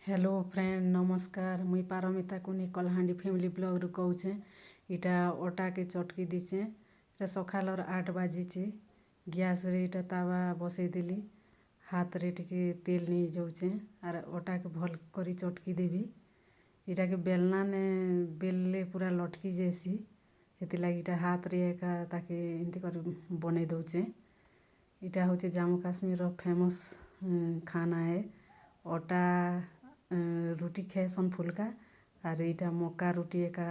Hello friend नमस्कार मुई पारमिता कुनी कलाहांडी फैमिली ब्लॉग रु कहूचे। इटा अटा के चटकी दीचे। इटा सकालर 8 बाजीचे। गैस रे इटा तावा बसई देली। हाथ रे टिके तेल नहीं जाऊचे और अटा के भल करी चटकी देवी। इटा के बेलना ने बेलले पूरा लटकी जैसी हेती लागी इटा हाथ रे एका ताके इनती कर बने दउचे। इटा होचे जम्मू काश्मीर रो फेमस खाना है। अटा रुटी खेसन फुलका और इटा मक्का रुटी एका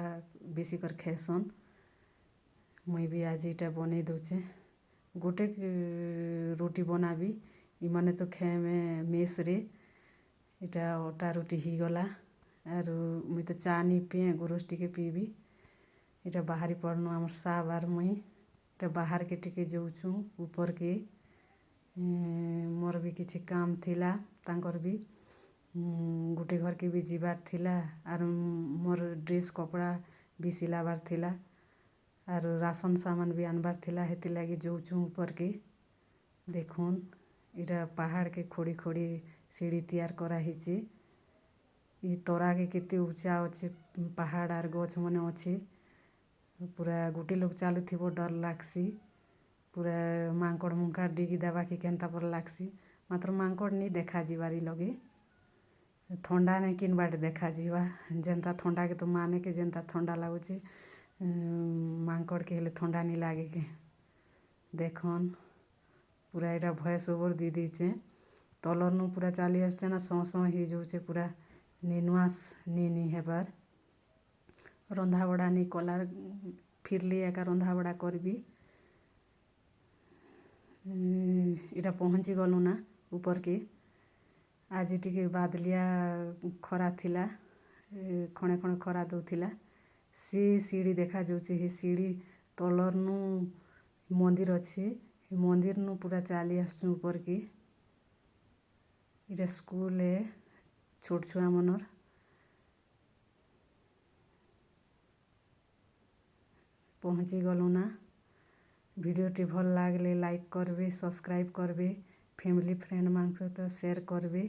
बेसी कर खेसन। मुई भी आज इटा बने दउचे। गोटे रोटी बनाबी इमाने तो खे में मेस रे इटा अटा रुटी ही गला और मुई तो चा नहीं पिए गुरोस टिके पीबी। इटा बाहरी पड़नो आमर सा बार मुई इटा बाहर के टिके जाऊचु ऊपर के मोर भी किछि काम थिला तांकर भी गोटे घर के भी जीवार थिला और मोर ड्रेस कपड़ा भी सिलाबार थिला और राशन सामान भी आनबार थिला हेती लागी जाऊचु ऊपर के। देखुन इटा पहाड़ के खोड़ी खोड़ी सीढ़ी तैयार करा हिचे। ई तोरा के केते ऊंचा अच्छे पहाड़ और गछ मने अच्छे पूरा गोटे लोग चालू थिबो डर लागसी। पूरा मांकड़ मुंका डिगी देवा कि केनता पर लागसी मात्र मांकड़ नहीं देखा जीवारी लगे। थंडा नहीं किन बाट देखा जीवा जेनता थंडा के तो माने के जेनता थंडा लागुचे मांकड़ के हेले थंडा नहीं लागे के। देखन पूरा इटा भयस ओवर दी दीचे तलरनु पूरा चाली आसचे ना सौ सौ ही जाऊचे पूरा निनुआस नी हेबार रंधा बड़ा नहीं कलार फिरली एका रंधा बड़ा करबी। इटा पहुँची गलु ना ऊपर के आज टिके बादलिया खरा थिला खणे खणे खरा दउथिला से सीढ़ी देखा जाऊचे। हे सीढ़ी तलरनु मंदिर अच्छे मंदिर नु पूरा चाली आसचु ऊपर के। इटा स्कूल है छोट छुआ मनर पहुँची गलु ना। भिडियोटी भल लागले लाइक करबे सब्सक्राइब करबे फैमिली फ्रेंड मान सहित शेयर करबे।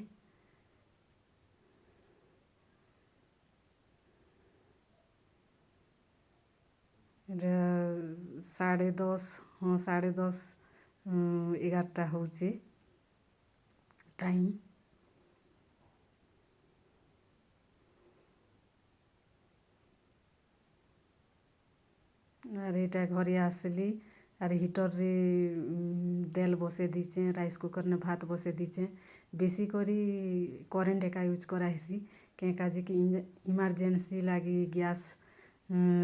साढ़े 10 हाँ 10:30 11टा होचे टाइम। और इटा घरे आसली और हीटर रे तेल बसे दीचे राइस कुकर ने भात बसे दीचे। बेसी करी करेंट एका यूज करा हेसी क्या काजे कि इमरजेंसी लागी गैस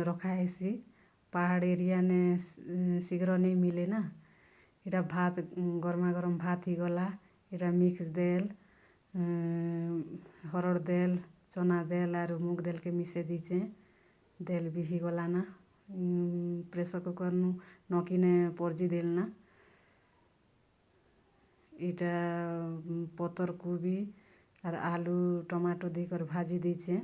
रखा हेसी पहाड़ एरिया ने शीघ्र नहीं मिले ना। इटा भात गरमा गरम भात ही गला इटा मिक्स देल हरड़ देल चना देल और मूंग देल के मिसे दीचे देल भी ही गला ना। प्रेशर कुकर नु नकीने परजी देल ना। इटा पतर कोबी और आलू टमाटो देकर भाजी दीचे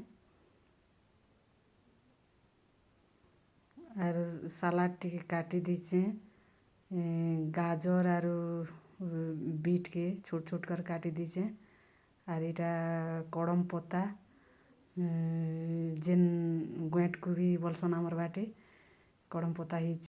और सलाद टिके काटी दीचे गाजर और बीट के छोट छोट कर काटी दीचे और इटा कड़म पत्ता जेन गोएट को भी बोलसन आमर बाटे कड़म पत्ता ही।